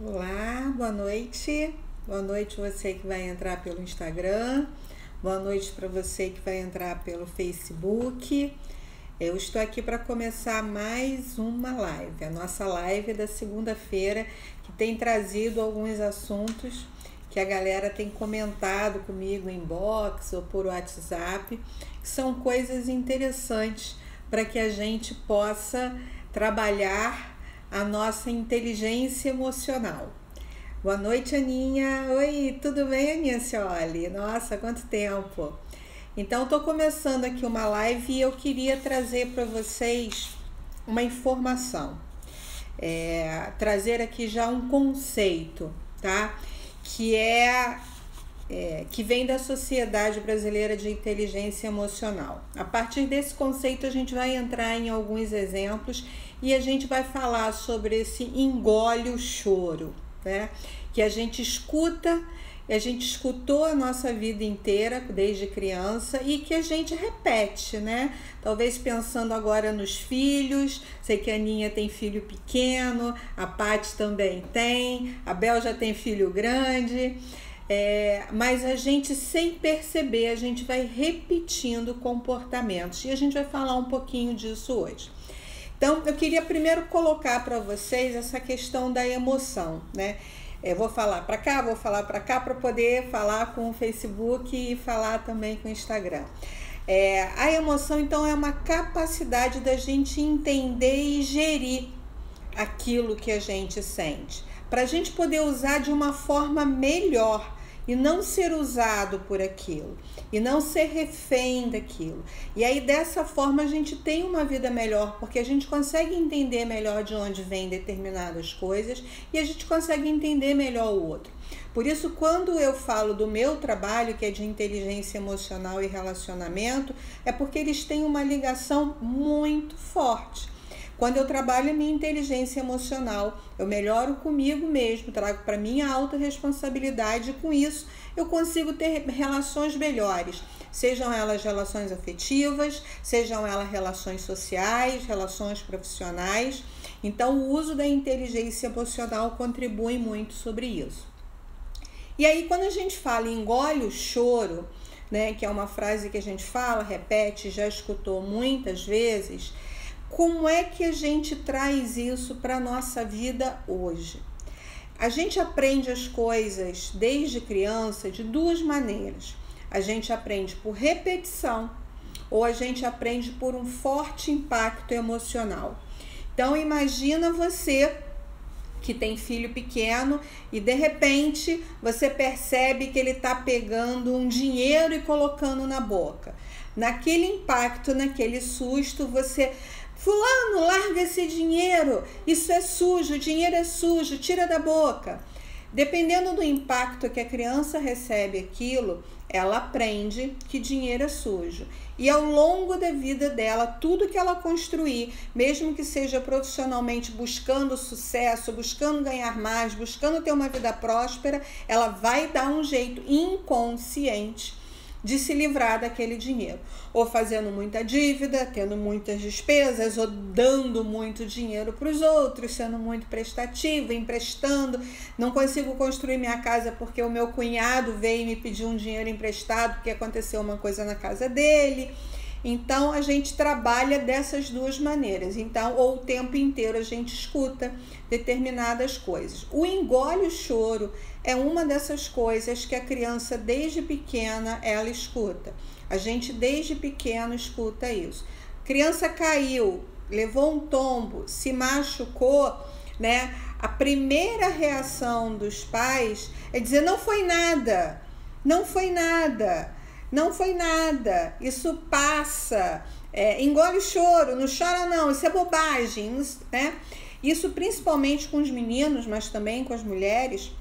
Olá, boa noite. Boa noite você que vai entrar pelo Instagram. Boa noite para você que vai entrar pelo Facebook. Eu estou aqui para começar mais uma live, a nossa live da segunda-feira, que tem trazido alguns assuntos que a galera tem comentado comigo em inbox ou por WhatsApp, que são coisas interessantes para que a gente possa trabalhar a nossa inteligência emocional. Boa noite, Aninha. Oi, tudo bem, Aninha Cioli? Nossa, quanto tempo! Então, estou começando aqui uma live e eu queria trazer para vocês uma informação. Trazer aqui já um conceito, tá? Que vem da Sociedade Brasileira de Inteligência Emocional. A partir desse conceito, a gente vai entrar em alguns exemplos e a gente vai falar sobre esse engole o choro, né? Que a gente escuta, a gente escutou a nossa vida inteira, desde criança, e que a gente repete, né? Talvez pensando agora nos filhos. Sei que a Aninha tem filho pequeno, a Paty também tem, a Bel já tem filho grande. Mas a gente, sem perceber, a gente vai repetindo comportamentos e a gente vai falar um pouquinho disso hoje. Então, eu queria primeiro colocar para vocês essa questão da emoção, né? Vou falar para cá, vou falar para cá para poder falar com o Facebook e falar também com o Instagram. A emoção, então, é uma capacidade da gente entender e gerir aquilo que a gente sente, para a gente poder usar de uma forma melhor e não ser usado por aquilo, e não ser refém daquilo. E aí, dessa forma, a gente tem uma vida melhor, porque a gente consegue entender melhor de onde vem determinadas coisas e a gente consegue entender melhor o outro. Por isso, quando eu falo do meu trabalho, que é de inteligência emocional e relacionamento, é porque eles têm uma ligação muito forte. Quando eu trabalho a minha inteligência emocional, eu melhoro comigo mesmo, trago para mim a autorresponsabilidade, e com isso eu consigo ter relações melhores, sejam elas relações afetivas, sejam elas relações sociais, relações profissionais. Então, o uso da inteligência emocional contribui muito sobre isso. E aí, quando a gente fala em engole o choro, né, que é uma frase que a gente fala, repete, já escutou muitas vezes, como é que a gente traz isso para a nossa vida hoje? A gente aprende as coisas desde criança de duas maneiras. A gente aprende por repetição ou a gente aprende por um forte impacto emocional. Então, imagina você que tem filho pequeno e de repente você percebe que ele está pegando um dinheiro e colocando na boca. Naquele impacto, naquele susto, você... Fulano, larga esse dinheiro, isso é sujo, o dinheiro é sujo, tira da boca. Dependendo do impacto que a criança recebe aquilo, ela aprende que dinheiro é sujo. E ao longo da vida dela, tudo que ela construir, mesmo que seja profissionalmente buscando sucesso, buscando ganhar mais, buscando ter uma vida próspera, ela vai dar um jeito inconsciente de se livrar daquele dinheiro, ou fazendo muita dívida, tendo muitas despesas, ou dando muito dinheiro para os outros, sendo muito prestativa, emprestando. Não consigo construir minha casa porque o meu cunhado veio me pedir um dinheiro emprestado porque aconteceu uma coisa na casa dele. Então, a gente trabalha dessas duas maneiras. Então, ou o tempo inteiro a gente escuta determinadas coisas. O engole o choro é uma dessas coisas que a criança, desde pequena, ela escuta. A gente, desde pequeno, escuta isso. Criança caiu, levou um tombo, se machucou, né? A primeira reação dos pais é dizer, não foi nada, não foi nada. Não foi nada, isso passa, engole o choro, não chora não, isso é bobagem, né? Isso principalmente com os meninos, mas também com as mulheres.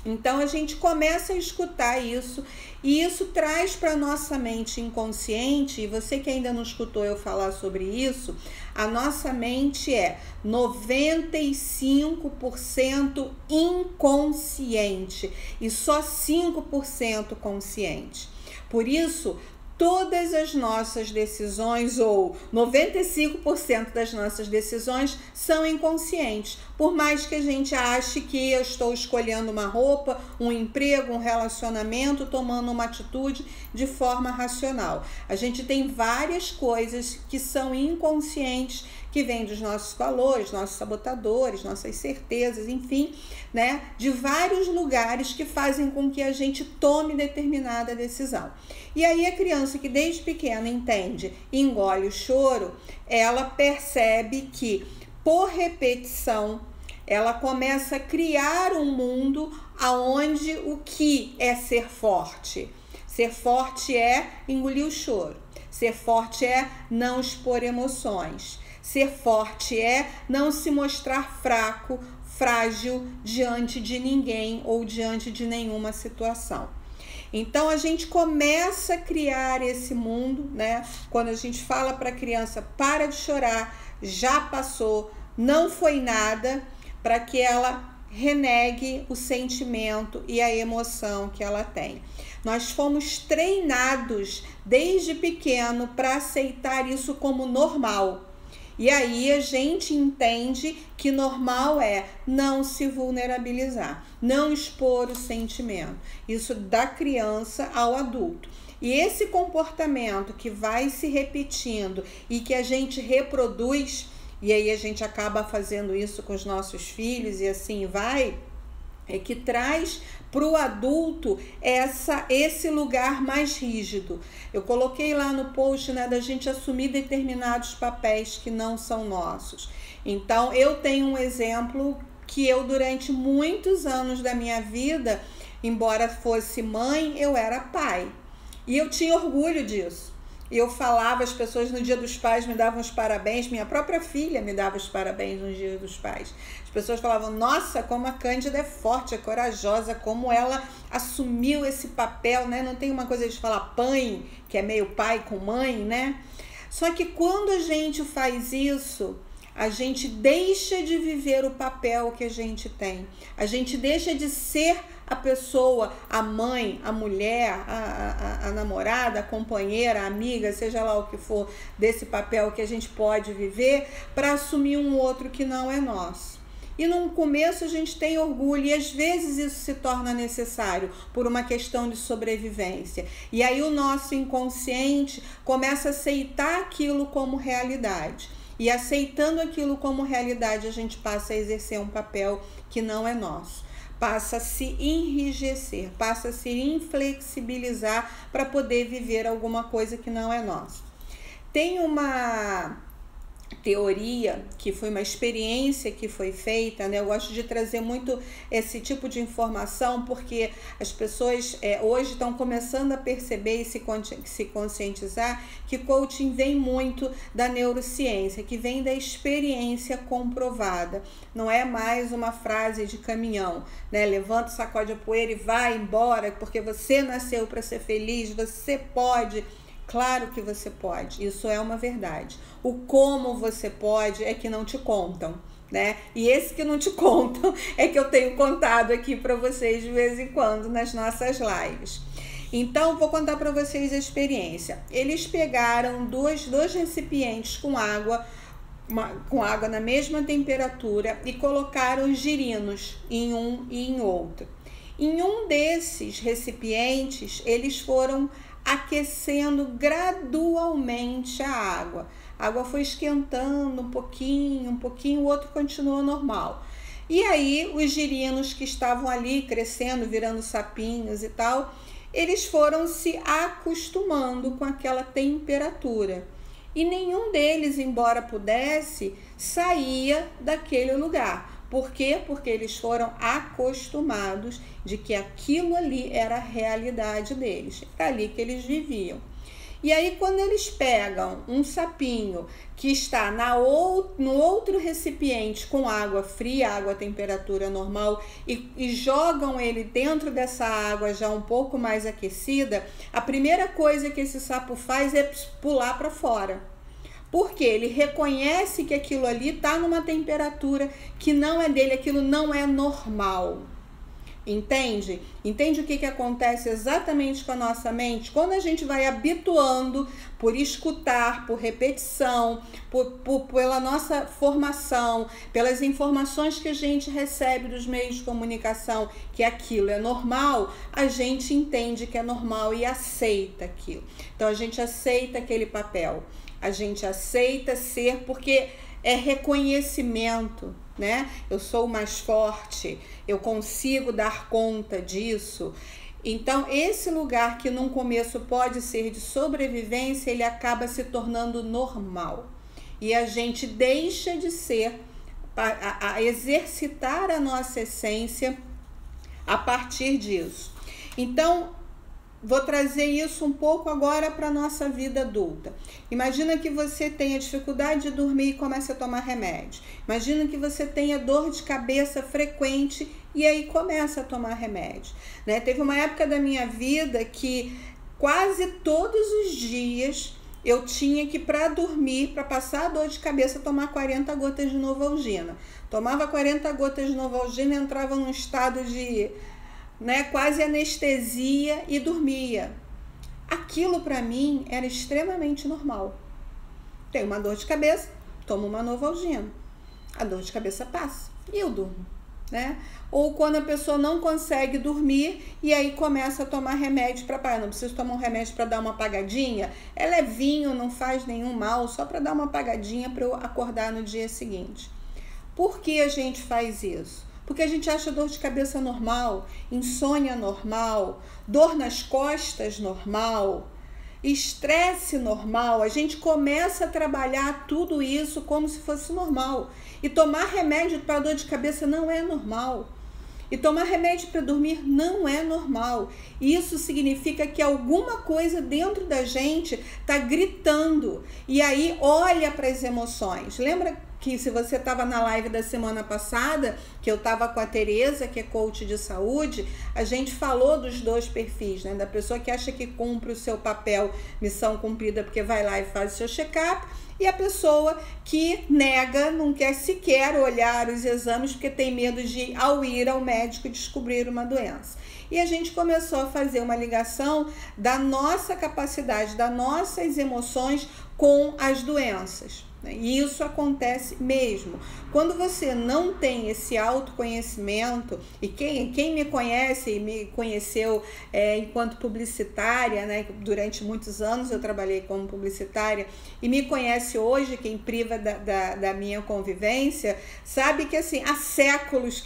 Então a gente começa a escutar isso e isso traz para nossa mente inconsciente, e você que ainda não escutou eu falar sobre isso, a nossa mente é 95% inconsciente e só 5% consciente. Por isso, Todas as nossas decisões, ou 95% das nossas decisões, são inconscientes. Por mais que a gente ache que eu estou escolhendo uma roupa, um emprego, um relacionamento, tomando uma atitude de forma racional. A gente tem várias coisas que são inconscientes, que vêm dos nossos valores, nossos sabotadores, nossas certezas, enfim, né? De vários lugares que fazem com que a gente tome determinada decisão. E aí a criança que desde pequena entende e engole o choro, ela percebe que, por repetição, ela começa a criar um mundo onde o que é ser forte? Ser forte é engolir o choro. Ser forte é não expor emoções. Ser forte é não se mostrar fraco, frágil diante de ninguém ou diante de nenhuma situação. Então a gente começa a criar esse mundo, né? Quando a gente fala para a criança, para de chorar, já passou, não foi nada, para que ela renegue o sentimento e a emoção que ela tem. Nós fomos treinados desde pequeno para aceitar isso como normal. E aí a gente entende que normal é não se vulnerabilizar, não expor o sentimento. Isso da criança ao adulto. E esse comportamento que vai se repetindo e que a gente reproduz, e aí a gente acaba fazendo isso com os nossos filhos e assim vai, é que traz para o adulto esse lugar mais rígido. Eu coloquei lá no post, né, da gente assumir determinados papéis que não são nossos. Então, eu tenho um exemplo que eu, durante muitos anos da minha vida, embora fosse mãe, eu era pai. E eu tinha orgulho disso. Eu falava, as pessoas no Dia dos Pais me davam os parabéns, minha própria filha me dava os parabéns no Dia dos Pais. As pessoas falavam, nossa, como a Cândida é forte, é corajosa, como ela assumiu esse papel, né? Não tem uma coisa de falar pai, que é meio pai com mãe, né? Só que quando a gente faz isso, a gente deixa de viver o papel que a gente tem. A gente deixa de ser a pessoa, a mãe, a mulher, a namorada, a companheira, a amiga, seja lá o que for, desse papel que a gente pode viver, para assumir um outro que não é nosso. E no começo a gente tem orgulho e às vezes isso se torna necessário por uma questão de sobrevivência. E aí o nosso inconsciente começa a aceitar aquilo como realidade. E aceitando aquilo como realidade, a gente passa a exercer um papel que não é nosso. Passa a se enrijecer, passa a se inflexibilizar para poder viver alguma coisa que não é nossa. Tem uma teoria, que foi uma experiência que foi feita, né? Eu gosto de trazer muito esse tipo de informação porque as pessoas hoje estão começando a perceber e se conscientizar que coaching vem muito da neurociência, que vem da experiência comprovada. Não é mais uma frase de caminhão, né? Levanta, sacode a poeira e vai embora, porque você nasceu para ser feliz, você pode. Claro que você pode, isso é uma verdade. O como você pode é que não te contam, né? E esse que não te contam é que eu tenho contado aqui para vocês de vez em quando nas nossas lives. Então, vou contar para vocês a experiência. Eles pegaram dois recipientes com água na mesma temperatura e colocaram girinos em um e em outro. Em um desses recipientes, eles foram aquecendo gradualmente a água. A água foi esquentando um pouquinho, o outro continuou normal. E aí, os girinos que estavam ali crescendo, virando sapinhos e tal, eles foram se acostumando com aquela temperatura. E nenhum deles, embora pudesse, saía daquele lugar. Por quê? Porque eles foram acostumados de que aquilo ali era a realidade deles. Era ali que eles viviam. E aí, quando eles pegam um sapinho que está no outro recipiente com água fria, água à temperatura normal, e jogam ele dentro dessa água já um pouco mais aquecida, a primeira coisa que esse sapo faz é pular para fora. Porque ele reconhece que aquilo ali está numa temperatura que não é dele, aquilo não é normal. Entende? Entende o que acontece exatamente com a nossa mente? Quando a gente vai habituando por escutar, por repetição, pela nossa formação, pelas informações que a gente recebe dos meios de comunicação, que aquilo é normal, a gente entende que é normal e aceita aquilo. Então a gente aceita aquele papel, a gente aceita ser, porque é reconhecimento, né? Eu sou mais forte, eu consigo dar conta disso. Então, esse lugar que num começo pode ser de sobrevivência, ele acaba se tornando normal. E a gente deixa de ser, a exercitar a nossa essência a partir disso. Então, vou trazer isso um pouco agora para a nossa vida adulta. Imagina que você tenha dificuldade de dormir e comece a tomar remédio. Imagina que você tenha dor de cabeça frequente e aí começa a tomar remédio, né? Teve uma época da minha vida que quase todos os dias eu tinha que, para dormir, para passar a dor de cabeça, tomar 40 gotas de Novalgina. Tomava 40 gotas de Novalgina, entrava num estado de quase anestesia e dormia. Aquilo para mim era extremamente normal. Tenho uma dor de cabeça, tomo uma Novalgina. A dor de cabeça passa e eu durmo, né? Ou quando a pessoa não consegue dormir e aí começa a tomar remédio para não preciso tomar um remédio para dar uma apagadinha. É levinho, não faz nenhum mal, só para dar uma apagadinha para eu acordar no dia seguinte. Por que a gente faz isso? Porque a gente acha dor de cabeça normal, insônia normal, dor nas costas normal, estresse normal. A gente começa a trabalhar tudo isso como se fosse normal. E tomar remédio para dor de cabeça não é normal. E tomar remédio para dormir não é normal. Isso significa que alguma coisa dentro da gente está gritando. E aí olha para as emoções. Lembra que se você estava na live da semana passada, que eu estava com a Tereza, que é coach de saúde, a gente falou dos dois perfis, né? Da pessoa que acha que cumpre o seu papel, missão cumprida, porque vai lá e faz o seu check-up, e a pessoa que nega, não quer sequer olhar os exames, porque tem medo de, ao ir ao médico, descobrir uma doença. E a gente começou a fazer uma ligação da nossa capacidade, das nossas emoções com as doenças. E isso acontece mesmo. Quando você não tem esse autoconhecimento, e quem me conhece e me conheceu enquanto publicitária, né, durante muitos anos eu trabalhei como publicitária, e me conhece hoje, quem priva da minha convivência, sabe que assim, há séculos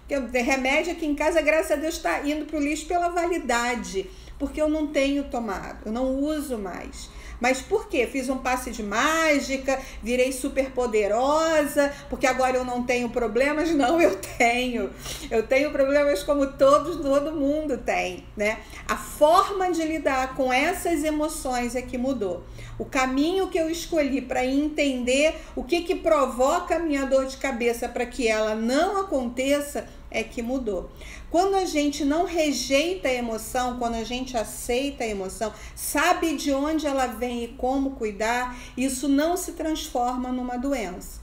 que remédio aqui em casa, graças a Deus, está indo para o lixo pela validade, porque eu não tenho tomado, eu não uso mais. Mas por quê? Fiz um passe de mágica, virei super poderosa, porque agora eu não tenho problemas? Não, eu tenho. Eu tenho problemas como todo mundo tem, né? A forma de lidar com essas emoções é que mudou. O caminho que eu escolhi para entender o que provoca a minha dor de cabeça para que ela não aconteça é que mudou. Quando a gente não rejeita a emoção, quando a gente aceita a emoção, sabe de onde ela vem e como cuidar, isso não se transforma numa doença.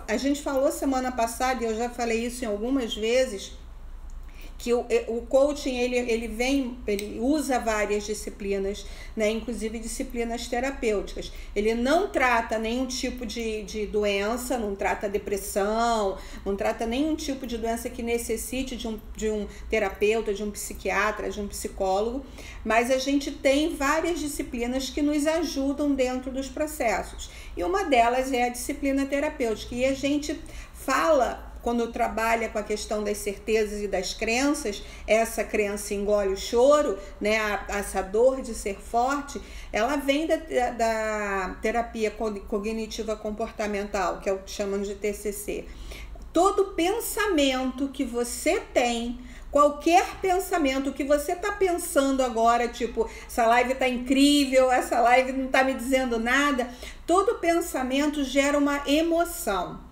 A gente falou semana passada, e eu já falei isso em algumas vezes, que o coaching ele usa várias disciplinas, né? Inclusive disciplinas terapêuticas. Ele não trata nenhum tipo de doença, não trata depressão, não trata nenhum tipo de doença que necessite de um terapeuta, de um psiquiatra, de um psicólogo, mas a gente tem várias disciplinas que nos ajudam dentro dos processos. E uma delas é a disciplina terapêutica. E a gente fala, quando trabalha com a questão das certezas e das crenças, essa crença engole o choro, né? Essa dor de ser forte, ela vem da terapia cognitiva comportamental, que é o que chamam de TCC. Todo pensamento que você tem, qualquer pensamento que você está pensando agora, tipo, essa live está incrível, essa live não está me dizendo nada, todo pensamento gera uma emoção.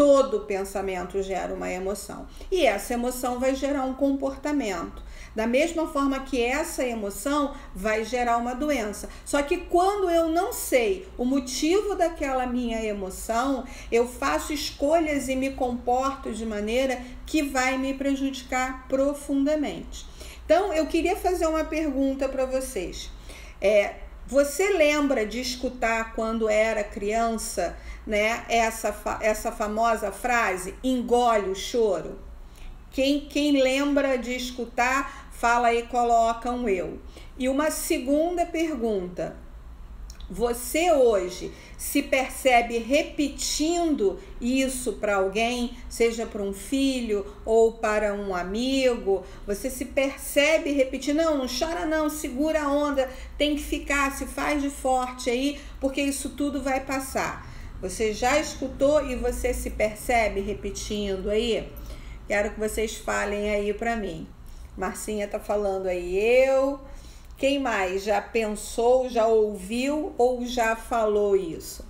todo pensamento gera uma emoção. E essa emoção vai gerar um comportamento. Da mesma forma que essa emoção vai gerar uma doença. Só que quando eu não sei o motivo daquela minha emoção, eu faço escolhas e me comporto de maneira que vai me prejudicar profundamente. Então, eu queria fazer uma pergunta para vocês. Você lembra de escutar quando era criança, né, essa famosa frase, engole o choro? Quem lembra de escutar, fala aí, coloca um eu. E uma segunda pergunta: você hoje se percebe repetindo isso para alguém, seja para um filho ou para um amigo? Você se percebe repetindo, não chora não, segura a onda, tem que ficar, se faz de forte aí, porque isso tudo vai passar. Você já escutou e você se percebe repetindo aí? Quero que vocês falem aí para mim. Marcinha tá falando aí, eu. Quem mais já pensou, já ouviu ou já falou isso?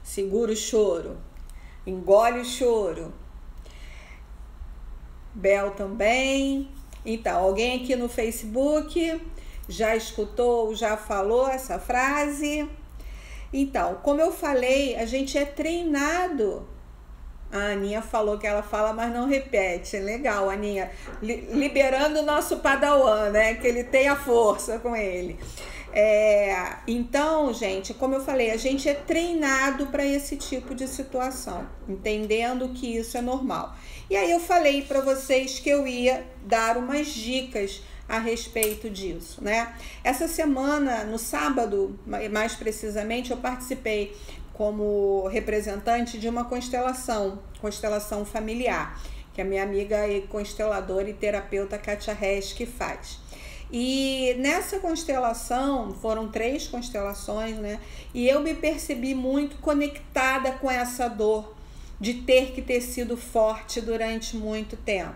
Segura o choro. Engole o choro. Bel também. Então, alguém aqui no Facebook já escutou, já falou essa frase? Então, como eu falei, a gente é treinado. A Aninha falou que ela fala, mas não repete. Legal, Aninha. Liberando o nosso padawan, né? Que ele tem a força com ele. Então, gente, como eu falei, a gente é treinado para esse tipo de situação, entendendo que isso é normal. E aí eu falei para vocês que eu ia dar umas dicas a respeito disso, né? Essa semana, no sábado, mais precisamente, eu participei como representante de uma constelação familiar, que a minha amiga e consteladora e terapeuta Kátia Resch faz. E nessa constelação, foram 3 constelações, né? E eu me percebi muito conectada com essa dor de ter sido forte durante muito tempo,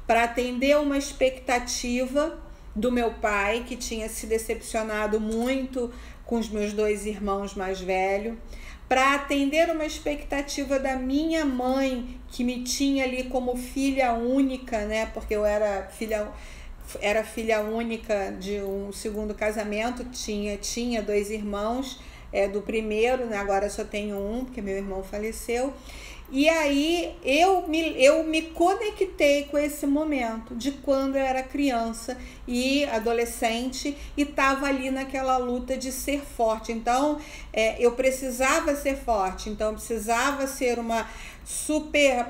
para atender uma expectativa do meu pai, que tinha se decepcionado muito com os meus 2 irmãos mais velhos, para atender uma expectativa da minha mãe, que me tinha ali como filha única, né? Porque eu era filha única de um segundo casamento, tinha 2 irmãos, do primeiro, né? Agora só tenho um, porque meu irmão faleceu. E aí eu me conectei com esse momento de quando eu era criança e adolescente e estava ali naquela luta de ser forte. Então eu precisava ser forte, então eu precisava ser uma super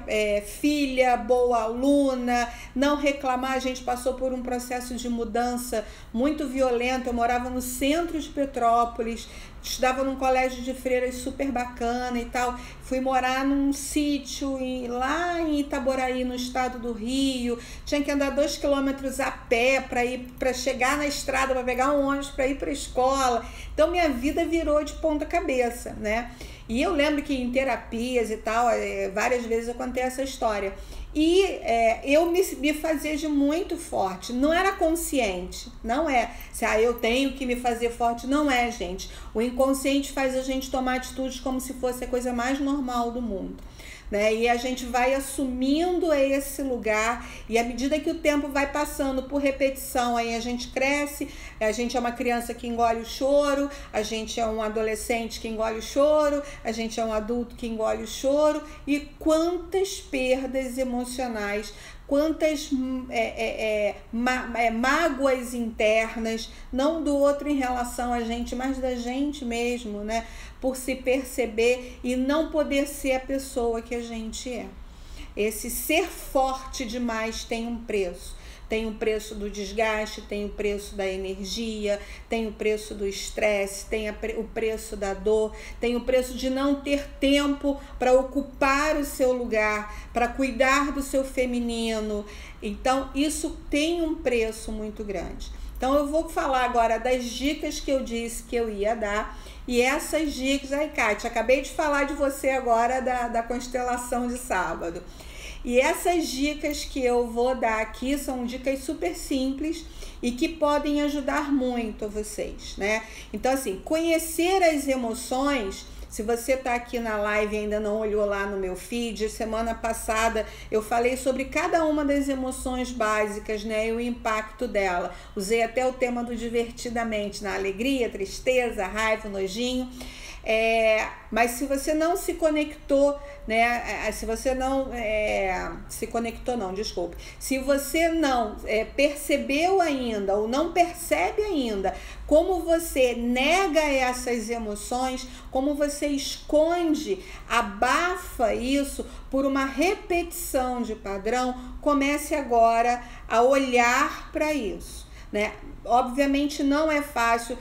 filha, boa aluna, não reclamar. A gente passou por um processo de mudança muito violento. Eu morava no centro de Petrópolis, estudava num colégio de freiras super bacana e tal. Fui morar num sítio lá em Itaboraí, no estado do Rio. Tinha que andar 2 quilômetros a pé para chegar na estrada, para pegar um ônibus para ir para a escola. Então minha vida virou de ponta cabeça, né? E eu lembro que em terapias e tal, várias vezes eu contei essa história. E eu me fazia de muito forte, não era consciente, não é. Eu tenho que me fazer forte, não é, gente. O inconsciente faz a gente tomar atitudes como se fosse a coisa mais normal do mundo, né? E a gente vai assumindo esse lugar, e à medida que o tempo vai passando por repetição, aí a gente cresce, a gente é uma criança que engole o choro, a gente é um adolescente que engole o choro, a gente é um adulto que engole o choro, e quantas perdas emocionais, quantas mágoas internas, não do outro em relação a gente, mas da gente mesmo, né? Por se perceber e não poder ser a pessoa que a gente é. Esse ser forte demais tem um preço. Tem o preço do desgaste, tem o preço da energia, tem o preço do estresse, tem o preço da dor, tem o preço de não ter tempo para ocupar o seu lugar, para cuidar do seu feminino. Então, isso tem um preço muito grande. Então, eu vou falar agora das dicas que eu disse que eu ia dar. E essas dicas, aí, Kátia, acabei de falar de você agora da constelação de sábado. E essas dicas que eu vou dar aqui são dicas super simples e que podem ajudar muito vocês, né? Então, assim, conhecer as emoções Se você está aqui na live e ainda não olhou lá no meu feed, semana passada eu falei sobre cada uma das emoções básicas, né, e o impacto dela. Usei até o tema do divertidamente, na alegria, tristeza, raiva, nojinho. Mas se você não se conectou, né? Se você não se conectou, não, desculpe. Se você não percebeu ainda ou não percebe ainda como você nega essas emoções, como você esconde, abafa isso por uma repetição de padrão, comece agora a olhar para isso, né? Obviamente não é fácil,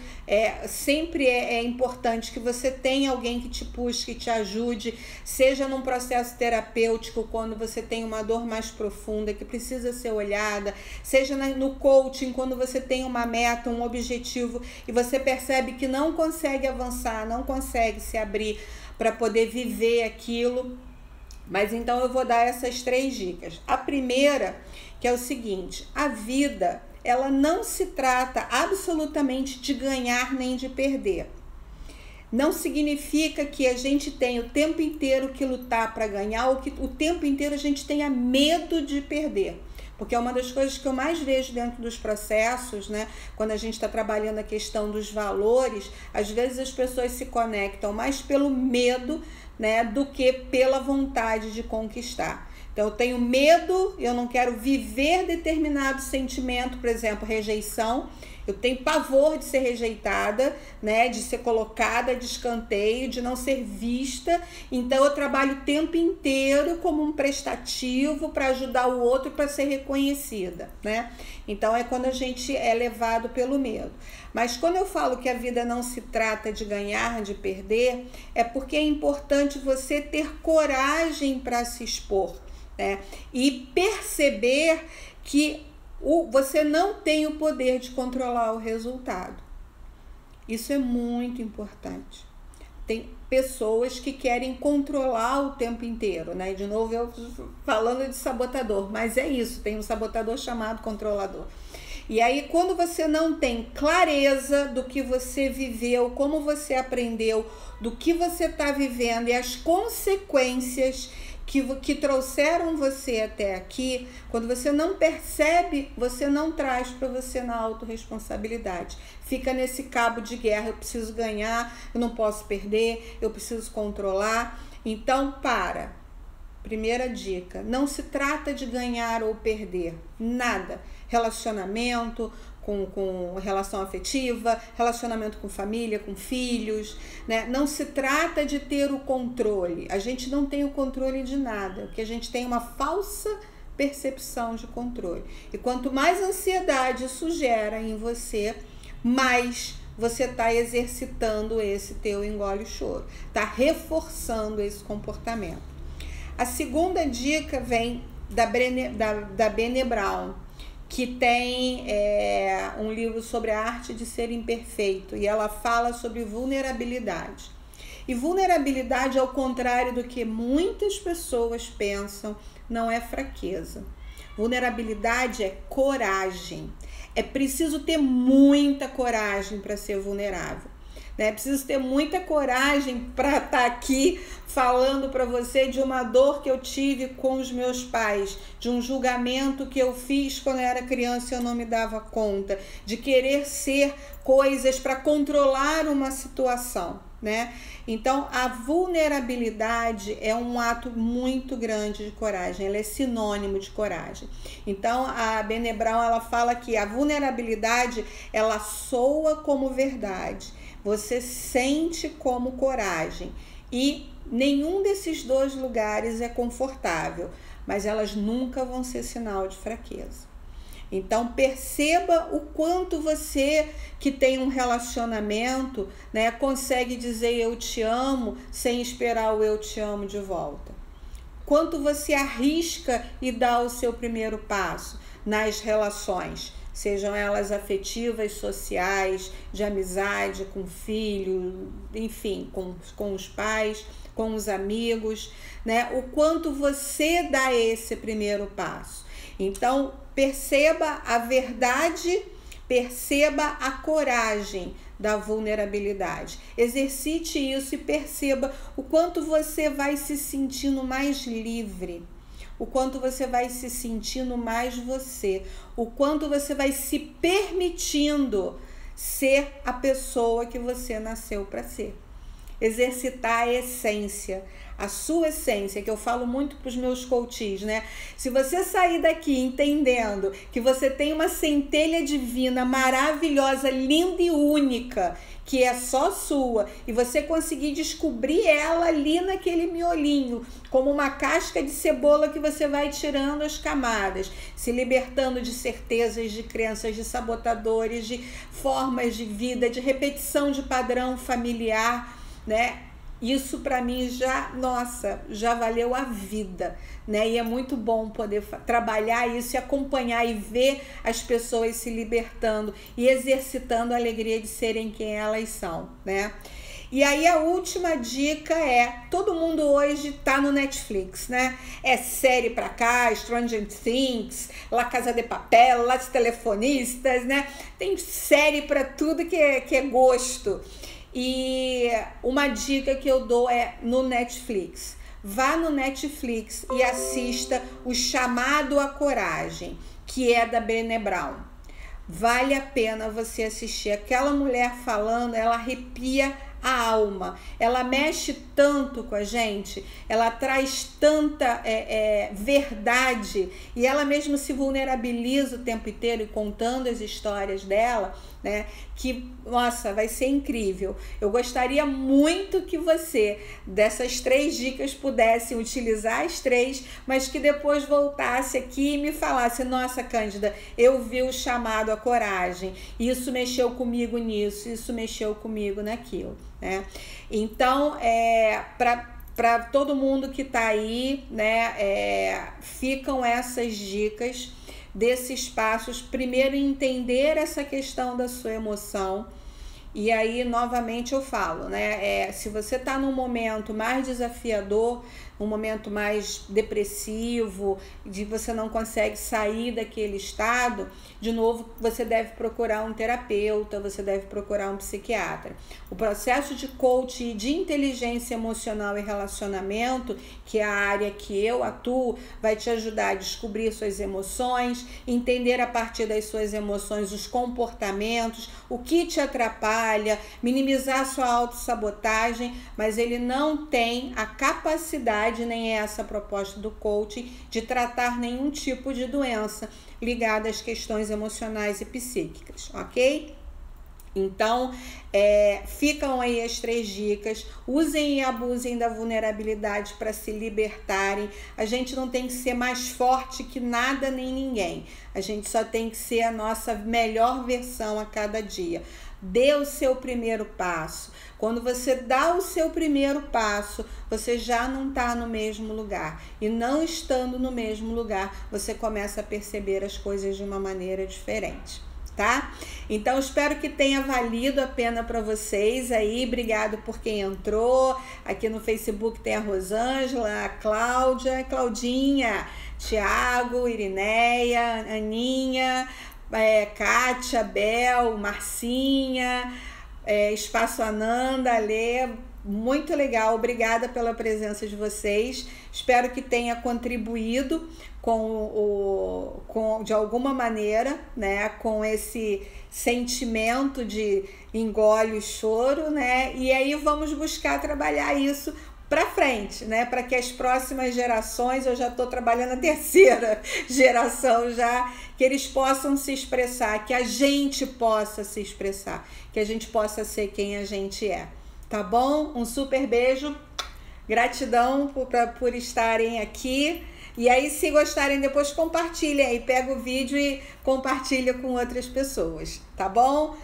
sempre é importante que você tenha alguém que te puxe, que te ajude, seja num processo terapêutico, quando você tem uma dor mais profunda que precisa ser olhada, seja no coaching, quando você tem uma meta, um objetivo e você percebe que não consegue avançar, não consegue se abrir para poder viver aquilo. Mas então eu vou dar essas 3 dicas. A primeira, que é o seguinte: a vida, ela não se trata absolutamente de ganhar nem de perder. Não significa que a gente tem o tempo inteiro que lutar para ganhar ou que o tempo inteiro a gente tenha medo de perder. Porque é uma das coisas que eu mais vejo dentro dos processos, né? Quando a gente está trabalhando a questão dos valores, às vezes as pessoas se conectam mais pelo medo, né, do que pela vontade de conquistar. Então, eu tenho medo, eu não quero viver determinado sentimento, por exemplo, rejeição. Eu tenho pavor de ser rejeitada, né, de ser colocada de escanteio, de não ser vista. Então, eu trabalho o tempo inteiro como um prestativo para ajudar o outro para ser reconhecida, né? Então, é quando a gente é levado pelo medo. Mas quando eu falo que a vida não se trata de ganhar, de perder, é porque é importante você ter coragem para se expor, né? E perceber que você não tem o poder de controlar o resultado. Isso é muito importante. Tem pessoas que querem controlar o tempo inteiro, né? De novo, eu falando de sabotador, mas é isso, tem um sabotador chamado controlador. E aí, quando você não tem clareza do que você viveu, como você aprendeu, do que você está vivendo e as consequências que trouxeram você até aqui, quando você não percebe, você não traz para você na autorresponsabilidade. Fica nesse cabo de guerra: eu preciso ganhar, eu não posso perder, eu preciso controlar. Então, primeira dica: não se trata de ganhar ou perder, nada. Relacionamento, com relação afetiva, relacionamento com família, com filhos, né? Não se trata de ter o controle. A gente não tem o controle de nada, porque a gente tem uma falsa percepção de controle. E quanto mais ansiedade isso gera em você, mais você está exercitando esse teu engole o choro, está reforçando esse comportamento. A segunda dica vem da Brené Brown, que tem um livro sobre a arte de ser imperfeito, e ela fala sobre vulnerabilidade. E vulnerabilidade, ao contrário do que muitas pessoas pensam, não é fraqueza. Vulnerabilidade é coragem. É preciso ter muita coragem para ser vulnerável. É preciso ter muita coragem para estar aqui falando para você de uma dor que eu tive com os meus pais, de um julgamento que eu fiz quando eu era criança e eu não me dava conta, de querer ser coisas para controlar uma situação, né? Então, a vulnerabilidade é um ato muito grande de coragem, ela é sinônimo de coragem. Então, a Brené Brown, ela fala que a vulnerabilidade, ela soa como verdade, você sente como coragem, e nenhum desses dois lugares é confortável, mas elas nunca vão ser sinal de fraqueza. Então, perceba o quanto você que tem um relacionamento, né, consegue dizer eu te amo sem esperar o eu te amo de volta. Quanto você arrisca e dá o seu primeiro passo nas relações, sejam elas afetivas, sociais, de amizade, com filho, enfim, com os pais, com os amigos, né? O quanto você dá esse primeiro passo. Então, perceba a verdade, perceba a coragem da vulnerabilidade. Exercite isso e perceba o quanto você vai se sentindo mais livre, o quanto você vai se sentindo mais você, o quanto você vai se permitindo ser a pessoa que você nasceu para ser. Exercitar a essência, a sua essência, que eu falo muito para os meus coaches, né? Se você sair daqui entendendo que você tem uma centelha divina maravilhosa, linda e única, que é só sua, e você conseguir descobrir ela ali naquele miolinho, como uma casca de cebola que você vai tirando as camadas, se libertando de certezas, de crenças, de sabotadores, de formas de vida, de repetição de padrão familiar, né? Isso para mim já valeu a vida, né? E é muito bom poder trabalhar isso e acompanhar e ver as pessoas se libertando e exercitando a alegria de serem quem elas são, né? E aí a última dica é, todo mundo hoje tá no Netflix, né? É série pra cá, Stranger Things, La Casa de Papel, Las Telefonistas, né? Tem série pra tudo que é gosto. E uma dica que eu dou é no Netflix. Vá no Netflix e assista O Chamado à Coragem, que é da Brené Brown. Vale a pena você assistir. Aquela mulher falando, ela arrepia a alma, ela mexe tanto com a gente, ela traz tanta verdade, e ela mesmo se vulnerabiliza o tempo inteiro e contando as histórias dela, né? Que, nossa, vai ser incrível. Eu gostaria muito que você, dessas 3 dicas, pudesse utilizar as 3, mas que depois voltasse aqui e me falasse, nossa, Cândida, eu vi O Chamado à Coragem, isso mexeu comigo nisso, isso mexeu comigo naquilo, né? Então, para todo mundo que tá aí, né, ficam essas dicas desses passos. Primeiro, entender essa questão da sua emoção. E aí, novamente, eu falo, né? Se você tá num momento mais desafiador, um momento mais depressivo, de você não consegue sair daquele estado, de novo, você deve procurar um terapeuta, você deve procurar um psiquiatra. O processo de coaching e de inteligência emocional e relacionamento, que é a área que eu atuo, vai te ajudar a descobrir suas emoções, entender a partir das suas emoções os comportamentos, o que te atrapalha, minimizar sua autossabotagem, mas ele não tem a capacidade, nem é essa a proposta do coaching, de tratar nenhum tipo de doença ligada às questões emocionais e psíquicas, ok? Então, ficam aí as 3 dicas. Usem e abusem da vulnerabilidade para se libertarem. A gente não tem que ser mais forte que nada nem ninguém. A gente só tem que ser a nossa melhor versão a cada dia. Dê o seu primeiro passo. Quando você dá o seu primeiro passo, você já não está no mesmo lugar. E não estando no mesmo lugar, você começa a perceber as coisas de uma maneira diferente, tá? Então, espero que tenha valido a pena para vocês aí. Obrigado por quem entrou. Aqui no Facebook tem a Rosângela, a Cláudia, Claudinha, Tiago, Irineia, Aninha, Kátia, Bel, Marcinha, Espaço Ananda, Alê. Muito legal, obrigada pela presença de vocês. Espero que tenha contribuído de alguma maneira, né, com esse sentimento de engole o choro, né? E aí vamos buscar trabalhar isso para frente, né? Para que as próximas gerações, eu já estou trabalhando a 3ª geração já, que eles possam se expressar, que a gente possa se expressar, que a gente possa ser quem a gente é. Tá bom? Um super beijo, gratidão por estarem aqui. E aí, se gostarem, depois compartilhem aí, pega o vídeo e compartilha com outras pessoas, tá bom?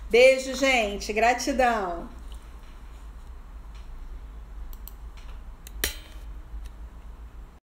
Beijo, gente, gratidão.